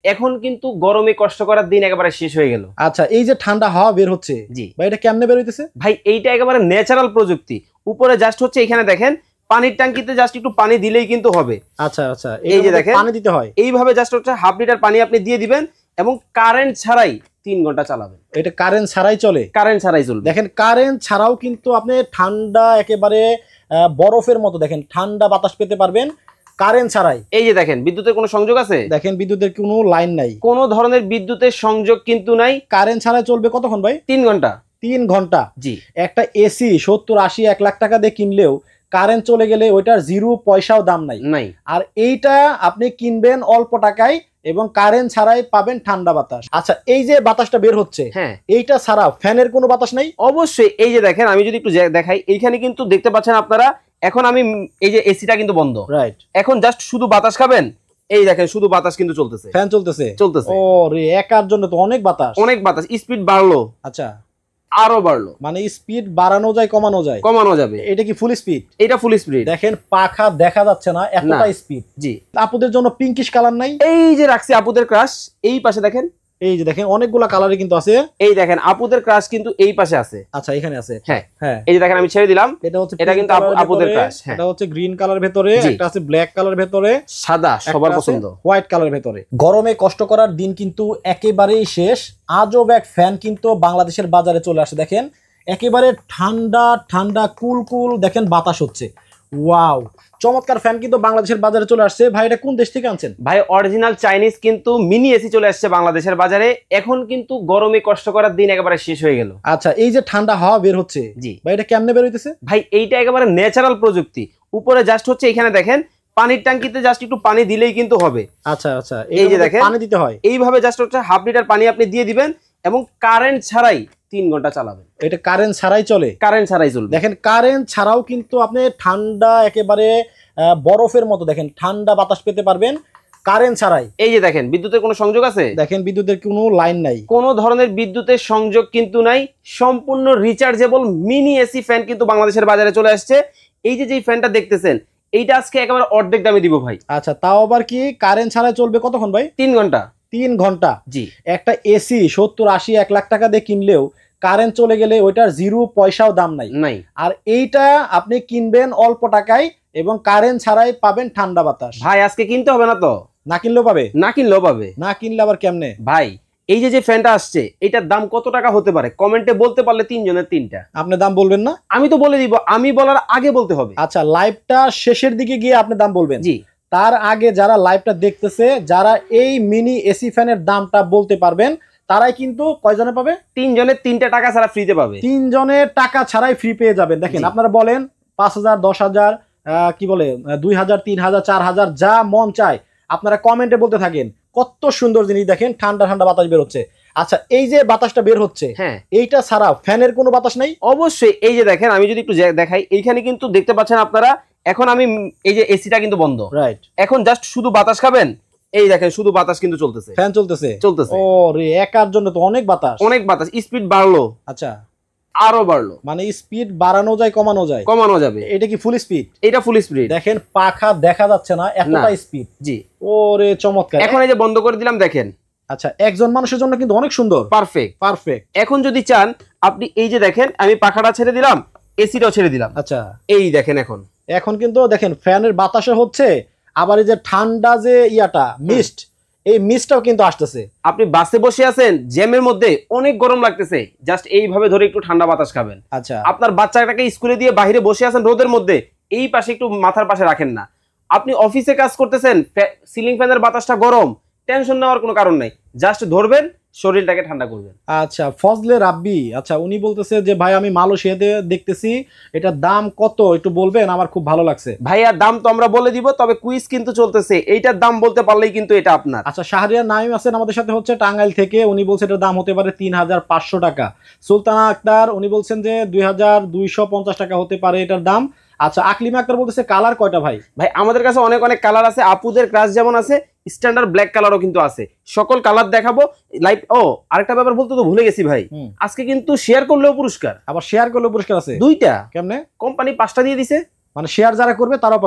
এখন কিন্তু গরমে কষ্ট করার দিন একেবারে শেষ হয়ে গেল। আচ্ছা, এই যে ঠান্ডা হাওয়া বের হচ্ছে, জি ভাই এটা কেমনে বের হইতেছে? ভাই এইটা একেবারে ন্যাচারাল প্রযুক্তি। উপরে জাস্ট হচ্ছে এখানে দেখেন পানির ট্যাঙ্কিতে জাস্ট একটু পানি দিলেই কিন্তু হবে। আচ্ছা আচ্ছা, এই যে দেখেন পানি দিতে হয় এইভাবে জাস্ট হচ্ছে হাফ লিটার পানি আপনি দিয়ে দিবেন এবং কারেন্ট ছাড়াই 3 ঘন্টা চালাবেন। এটা কারেন্ট ছাড়াই চলে? কারেন্ট ছাড়াই চলবে। দেখেন কারেন্ট ছাড়াও কিন্তু আপনি ঠান্ডা একেবারে বরফের মতো দেখেন ঠান্ডা বাতাস পেতে পারবেন কারেন্ট ছাড়াই। এই যে দেখেন বিদ্যুতের কোনো সংযোগ আছে? দেখেন বিদ্যুতের কোনো লাইন নাই, কোনো ধরনের বিদ্যুতের সংযোগ কিন্তু নাই। কারেন্ট ছাড়াই চলবে কতক্ষণ ভাই? 3 ঘন্টা। 3 ঘন্টা? জি। একটা এসি 70-80-1 লাখ টাকা দিয়ে কিনলেও কারেন্ট চলে গেলে ওইটার 0 পয়সাও দাম নাই। আর এইটা আপনি কিনবেন অল্প টাকায় এবং কারেন্ট ছাড়াই পাবেন ঠান্ডা বাতাস। আচ্ছা, এই যে বাতাসটা বের হচ্ছে, হ্যাঁ, এইটা ছাড়া ফ্যানের কোনো বাতাস নাই? অবশ্যই। এই যে দেখেন আমি যদি একটু দেখাই, এইখানে কিন্তু দেখতে পাচ্ছেন আপনারা, এখন আমি এই যে এসিটা কিন্তু বন্ধ, রাইট। এখন জাস্ট শুধু বাতাস খাবেন, এই দেখেন শুধু বাতাস কিন্তু চলতেছে, ফ্যান চলতেছে। ও রে, একার জন্য তো অনেক বাতাস। অনেক বাতাস। স্পিড বাড়লো, আচ্ছা আরো বাড়লো। মানে স্পিড বাড়ানো যায়, কমানো যায়? কমানো যাবে। এটা কি ফুল স্পিড? এটা ফুল স্পিড। দেখেন পাখা দেখা যাচ্ছে না, এতটা স্পিড। জি। আপুদের জন্য পিঙ্কিশ কালার নাই? এই যে রাখছি আপুদের ক্রাশ, এই পাশে দেখেন, এই যে দেখেন অনেকগুলা কালারে কিন্তু আছে। এই দেখেন আপুদের ক্রাশ কিন্তু এই পাশে আছে। আচ্ছা, এখানে আছে। হ্যাঁ হ্যাঁ, এই যে দেখেন আমি ছেড়ে দিলাম, এটা কিন্তু আপুদের ক্রাশ। এটা হচ্ছে গ্রিন কালার ভেতরে, একটা আছে ব্ল্যাক কালার ভেতরে, সাদা সবার পছন্দ, হোয়াইট কালার ভেতরে। গরমে কষ্ট করার দিন কিন্তু একেবারেই শেষ। আজব এক ফ্যান কিন্তু বাংলাদেশের বাজারে চলে আসে। দেখেন একেবারে ঠান্ডা ঠান্ডা কুল কুল দেখেন বাতাস হচ্ছে। ওয়াও, চমৎকার ফ্যান কিন্তু বাংলাদেশের বাজারে চলে আসছে। ভাই এটা কোন দেশ থেকে আনছেন? ভাই অরিজিনাল চাইনিজ কিন্তু মিনি এসি চলে আসছে বাংলাদেশের বাজারে। এখন কিন্তু গরমে কষ্ট করার দিন একেবারে শেষ হয়ে গেল। আচ্ছা, এই যে ঠান্ডা হাওয়া বের হচ্ছে, জি ভাই এটা কেমনে বের হইতেছে? ভাই এইটা একেবারে ন্যাচারাল প্রযুক্তি। উপরে জাস্ট হচ্ছে এখানে দেখেন পানির ট্যাঙ্কিতে জাস্ট একটু পানি দিলেই কিন্তু হবে। আচ্ছা আচ্ছা, এই যে দেখেন পানি দিতে হয়। এইভাবে জাস্ট হচ্ছে হাফ লিটার পানি আপনি দিয়ে দিবেন এবং কারেন্ট ছাড়াই 3 ঘন্টা চালাবেন। এটা কারেন্ট ছাড়াই চলে? কারেন্ট ছাড়াই চলবে। দেখেন কারেন্ট ছাড়াও কিন্তু আপনি ঠান্ডা একেবারে বরফের মতো দেখেন ঠান্ডা বাতাস পেতে পারবেন কারেন্ট ছাড়াই। এই যে দেখেন বিদ্যুতের কোনো সংযোগ আছে? দেখেন বিদ্যুতের কোনো লাইন নাই, কোনো ধরনের বিদ্যুতের সংযোগ কিন্তু নাই। সম্পূর্ণ রিচার্জেবল মিনি এসি ফ্যান কিন্তু বাংলাদেশের বাজারে চলে আসছে। এই যে ফ্যানটা দেখতেছেন, এইটা আজকে একেবারে অর্ধেক দামে দিব ভাই। আচ্ছা, তাও আবার কি কারেন্ট ছাড়াই চলবে কতক্ষণ ভাই? 3 ঘন্টা। 3 ঘন্টা? জি। একটা এসি 70-80-1 লাখ টাকা দিয়ে কিনলেও কারেন্ট চলে গেলে ওইটার 0 পয়সাও দাম নাই। আর এইটা আপনি কিনবেন অল্প টাকায় এবং কারেন্ট ছাড়াই পাবেন ঠান্ডা বাতাস। ভাই আজকে কিনতে হবে না তো? না কিনলেও পাবে? না কিনলেও পাবে। না কিনলে আবার কেমনে ভাই? এই যে ফ্যানটা আসছে, এটার দাম কত টাকা হতে পারে কমেন্টে বলতে পারলে 3 জনের 3টা। আপনি দাম বলবেন না? আমি তো বলে দিব, আমি বলার আগে বলতে হবে। আচ্ছা, লাইভটা শেষের দিকে গিয়ে আপনি দাম বলবেন। জি। তার আগে যারা লাইভটা দেখতেছে, যারা এই মিনি এসি ফ্যানের দামটা বলতে পারবেন, তারাই কিন্তু কয়জনে পাবে? 3 জনের 3টা টাকা ছাড়া ফ্রিতে পাবে। 3 জনের টাকা ছাড়াই ফ্রি পেয়ে যাবেন। দেখেন আপনারা বলেন 5000, 10000, কি বলে 2000, 3000, 4000, যা মন চায় আপনারা কমেন্টে বলতে থাকেন। কত সুন্দর জিনিস দেখেন, ঠান্ডা ঠান্ডা বাতাস বের হচ্ছে। আচ্ছা, এই যে বাতাসটা বের হচ্ছে, হ্যাঁ, এইটা ছাড়া ফ্যানের কোনো বাতাস নাই? অবশ্যই। এই যে দেখেন আমি যদি একটু দেখাই, এইখানে কিন্তু দেখতে পাচ্ছেন আপনারা, এখন আমি এই যে এসিটা কিন্তু বন্ধ, রাইট। এখন জাস্ট শুধু বাতাস খাবেন, এই দেখেন শুধু বাতাস কিন্তু চলতেছে, ফ্যান চলতেছে। ও রে, একার জন্য তো অনেক বাতাস। অনেক বাতাস। স্পিড বাড়লো, আচ্ছা আরো বাড়লো। মানে স্পিড বাড়ানো যায়, কমানো যায়? কমানো যাবে। এটা কি ফুল স্পিড? এটা ফুল স্পিড। দেখেন পাখা দেখা যাচ্ছে না, এতটা স্পিড। জি। ওরে চমৎকার। এখন এই যে বন্ধ করে দিলাম, দেখেন। আচ্ছা, একজন মানুষের জন্য কিন্তু অনেক সুন্দর, পারফেক্ট পারফেক্ট। এখন যদি চান আপনি এই যে দেখেন আমি পাখাটা ছেড়ে দিলাম, এসিটাও ছেড়ে দিলাম। আচ্ছা, এই দেখেন এখন কিন্তু দেখেন ফ্যানের বাতাসে হচ্ছে, আবার এই যে ঠান্ডা যে ইয়াটা মিস্ট, এই মিস্টটাও কিন্তু আসতেছে। আপনি বাসে বসে আছেন, জ্যামের মধ্যে অনেক গরম লাগতেছে, জাস্ট এইভাবে ধরে একটু ঠান্ডা বাতাস খাবেন। আচ্ছা, আপনার বাচ্চাটাকে স্কুলে দিয়ে বাইরে বসে আছেন রোদের মধ্যে, এই পাশে একটু মাথার পাশে রাখেন না। আপনি অফিসে কাজ করতেছেন, সিলিং ফ্যানের বাতাসটা গরম, টেনশন নেওয়ার কোনো কারণ নাই, জাস্ট ধরবেন, শরীরটাকে ঠান্ডা করবেন। আচ্ছা, ফজলে রাব্বি, আচ্ছা উনি বলতেছে যে ভাই আমি মালয়েশিয়াতে দেখতেছি, এটার দাম কত একটু বলবেন, আমার খুব ভালো লাগছে। ভাইয়া দাম তো আমরা বলে দিব, তবে কুইজ কিন্তু চলতেছে, এইটার দাম বলতে পারলেই কিন্তু এটা আপনার। আচ্ছা, শাহরিয়ার নাইম আছেন আমাদের সাথে, হচ্ছে টাঙ্গাইল থেকে, উনি বলছে এটার দাম হতে পারে 3500 টাকা। সুলতানা আক্তার উনি বলছেন যে 2250 টাকা হতে পারে এটার দাম। আচ্ছা, আকলিমা আক্তার বলতেছে কালার কয়টা ভাই? ভাই আমাদের কাছে অনেক অনেক কালার আছে, আপুদের ক্রাশ যেমন আছে, স্ট্যান্ডার্ড ব্ল্যাক কালারও কিন্তু আছে, সকল কালার দেখাবো লাইভ। ও আরেকটা ব্যাপার বলতে তো ভুলে গেছি ভাই, আজকে কিন্তু শেয়ার করলেও পুরস্কার। আবার শেয়ার করলেও পুরস্কার আছে 2টা। কেমনে? কোম্পানি 5টা দিয়ে দিছে। মানে শেয়ার যারা করবে তারাও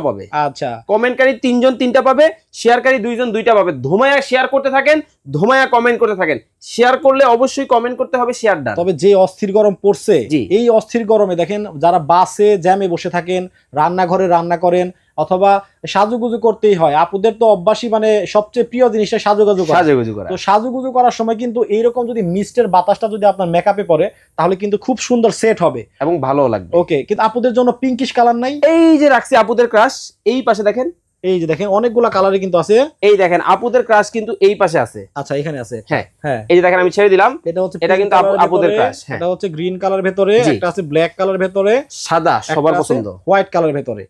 পাবে। আচ্ছা, কমেন্টকারী 3 জন 3টা পাবে, শেয়ারকারী 2 জন 2টা পাবে। ধুমায়া শেয়ার করতে থাকেন, ধুমায়া কমেন্ট করতে থাকেন। শেয়ার করলে অবশ্যই কমেন্ট করতে হবে শেয়ার ডান। তবে যে অস্থির গরম পড়ছে, এই অস্থির গরমে দেখেন যারা বাসে জ্যামে বসে থাকেন, রান্নাঘরে রান্না করেন, অথবা সাজুগুজু করতেই হয়, আপুদের তো অভ্যাসই মানে সবচেয়ে প্রিয় জিনিসটা সাজুগুজু করা। তো সাজুগুজু করার সময় কিন্তু এইরকম যদি মিস্টের বাতাসটা যদি আপনার মেকআপে পড়ে তাহলে কিন্তু খুব সুন্দর সেট হবে এবং ভালো লাগবে। ওকে, কিন্তু আপুদের জন্য পিঙ্কিশ কালার নাই। এই যে রাখছি আপুদের ক্রাশ, এই পাশে দেখেন, এই যে দেখেন অনেকগুলা কালারে কিন্তু আছে। এই দেখেন আপুদের ক্রাশ কিন্তু এই পাশে আছে। আচ্ছা, এখানে আছে। হ্যাঁ, এই যে দেখেন আমি ছেড়ে দিলাম, এটা কিন্তু আপুদের ক্রাশ। এটা হচ্ছে গ্রিন কালার ভেতরে, একটা আছে ব্ল্যাক কালার ভেতরে, সাদা সবার পছন্দ, হোয়াইট কালার ভেতরে।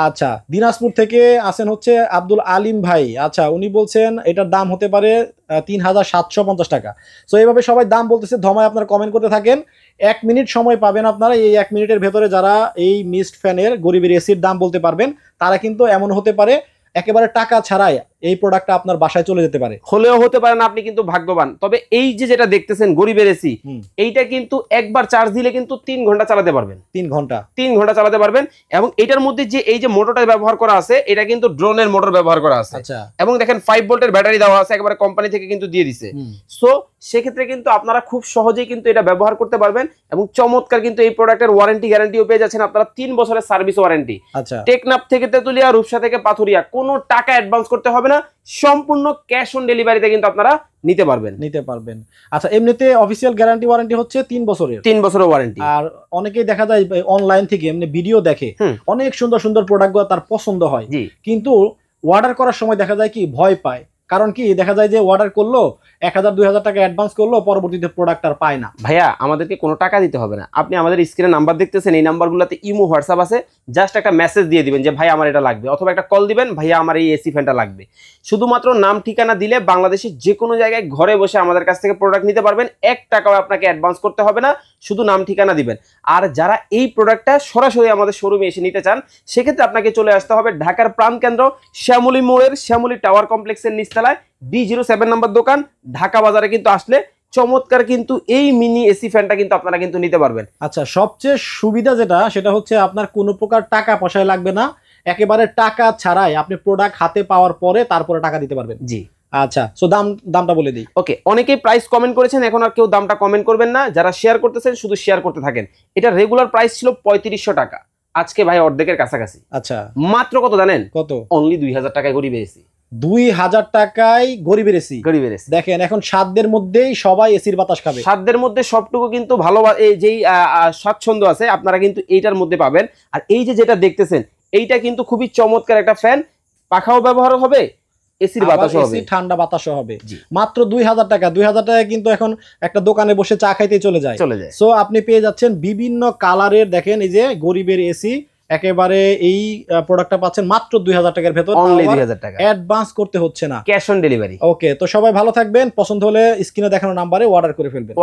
আচ্ছা, দিনাজপুর থেকে আছেন হচ্ছে আব্দুল আলিম ভাই। আচ্ছা, উনি বলছেন এটার দাম হতে পারে 3750 টাকা। তো এইভাবে সবাই দাম বলতেছে, ধমায় আপনারা কমেন্ট করতে থাকেন। 1 মিনিট সময় পাবেন আপনারা, এই 1 মিনিটের ভেতরে যারা এই মিস্ট ফ্যানের গরিবের এসির দাম বলতে পারবেন তারা কিন্তু এমন হতে পারে একেবারে টাকা ছাড়াই এই প্রোডাক্টটা আপনার বাসায় চলে যেতে পারে, হলেও হতে পারে না, আপনি কিন্তু ভাগ্যবান। তবে এই যে যেটা দেখতেছেন গরিবের এসি, এইটা কিন্তু একবার চার্জ দিলে কিন্তু 3 ঘন্টা চালাতে পারবেন। 3 ঘন্টা চালাতে পারবেন। এবং এটার মধ্যে যে এই যে মোটরটা ব্যবহার করা আছে, এটা কিন্তু ড্রোনের মোটর ব্যবহার করা আছে। আচ্ছা, এবং দেখেন 5 ভোল্টের ব্যাটারি দেওয়া আছে, একেবারে কোম্পানি থেকে কিন্তু দিয়ে দিছে। সো সেক্ষেত্রে কিন্তু আপনারা খুব সহজেই কিন্তু এটা ব্যবহার করতে পারবেন। এবং চমৎকার কিন্তু এই প্রোডাক্টের ওয়ারেন্টি গ্যারান্টিও পেয়ে যাচ্ছেন আপনারা, 3 বছরের সার্ভিস ওয়ারেন্টি। আচ্ছা, টেকনাফ থেকে তেতুলিয়া, রূপসা থেকে পাথুরিয়া, কোনো টাকা অ্যাডভান্স করতে হবে না, সম্পূর্ণ ক্যাশ অন ডেলিভারিতে কিন্তু আপনারা নিতে পারবেন। আচ্ছা, এমনিতে অফিসিয়াল গ্যারান্টি ওয়ারেন্টি হচ্ছে 3 বছরের, 3 বছরের ওয়ারেন্টি। আর অনেকেই দেখা যায় অনলাইন থেকে এমনি ভিডিও দেখে, অনেক সুন্দর সুন্দর প্রোডাক্টগুলো তার পছন্দ হয়, কিন্তু অর্ডার করার সময় দেখা যায় কি ভয় পায়। কারণ কি দেখা যায় যে অর্ডার করলো 1000-2000 টাকা অ্যাডভান্স করলো, পরবর্তীতে প্রোডাক্ট আর পায় না। ভাইয়া আমাদেরকে কোনো টাকা দিতে হবে না, আপনি আমাদের স্ক্রিনে নাম্বার দেখতেছেন, এই নাম্বারগুলোতে ইমো হোয়াটসঅ্যাপ আছে, জাস্ট একটা মেসেজ দিয়ে দিবেন যে ভাই আমার এটা লাগবে, অথবা একটা কল দিবেন ভাইয়া আমার এই এসি ফ্যানটা লাগবে। শুধুমাত্র নাম ঠিকানা দিলে বাংলাদেশের যে কোনো জায়গায় ঘরে বসে আমাদের কাছ থেকে প্রোডাক্ট নিতে পারবেন। 1 টাকাও আপনাকে অ্যাডভান্স করতে হবে না, শুধু নাম ঠিকানা দিবেন। আর যারা এই প্রোডাক্টটা সরাসরি আমাদের শোরুমে এসে নিতে চান, সেক্ষেত্রে আপনাকে চলে আসতে হবে ঢাকার প্রাণকেন্দ্র শ্যামলী মোড়ের শ্যামলী টাওয়ার কমপ্লেক্সের নিচতলায় D07 নম্বর দোকান, ঢাকা বাজারে কিন্তু আসলে চমৎকার কিন্তু এই মিনি এসি ফ্যানটা কিন্তু আপনারা কিন্তু নিতে পারবেন। আচ্ছা, সবচেয়ে সুবিধা সেটা হচ্ছে আপনার কোনো প্রকার টাকা পয়সা লাগবে না, একেবারে টাকা ছাড়াই আপনি প্রোডাক্ট হাতে পাওয়ার পরে তারপরে টাকা দিতে পারবেন। জি, আচ্ছা, সো দামটা বলে দিই। ওকে, অনেকেই প্রাইস কমেন্ট করেছেন, এখন আর কেউ দামটা কমেন্ট করবেন না। যারা শেয়ার করতেছেন শুধু শেয়ার করতে থাকেন। এটা রেগুলার প্রাইস ছিল 3500 টাকা, আজকে ভাই অর্ধেকের কাছাকাছি। আচ্ছা, মাত্র কত জানেন? কত? অনলি 2000 টাকায় গরিবের এসি। 2000 টাকায় গরিবের এসি। দেখেন এখন সাধ্যের মধ্যেই সবাই এসির বাতাস খাবে, সাধ্যের মধ্যে সবটুকু কিন্তু ভালো, এই যেই স্বাচ্ছন্দ্য আছে আপনারা কিন্তু এইটার মধ্যে পাবেন। আর এই যে যেটা দেখতেছেন, এইটা কিন্তু খুবই চমৎকার একটা ফ্যান, পাখাও ব্যবহার হবে, এসির বাতাসও হবে, ঠান্ডা বাতাসও হবে। মাত্র 2000 টাকা। 2000 টাকা কিন্তু এখন একটা দোকানে বসে চা খাইতে চলে যায়। সো আপনি পেয়ে যাচ্ছেন বিভিন্ন কালারের, দেখেন এই যে গরিবের এসি, একেবারে এই প্রোডাক্টটা পাচ্ছেন মাত্র 2000 টাকার ভেতর, অনলি 2000 টাকা, অ্যাডভান্স করতে হচ্ছে না, ক্যাশ অন ডেলিভারি। ওকে, তো সবাই ভালো থাকবেন, পছন্দ হলে স্ক্রিনে দেখানো নাম্বারে অর্ডার করে ফেলবেন।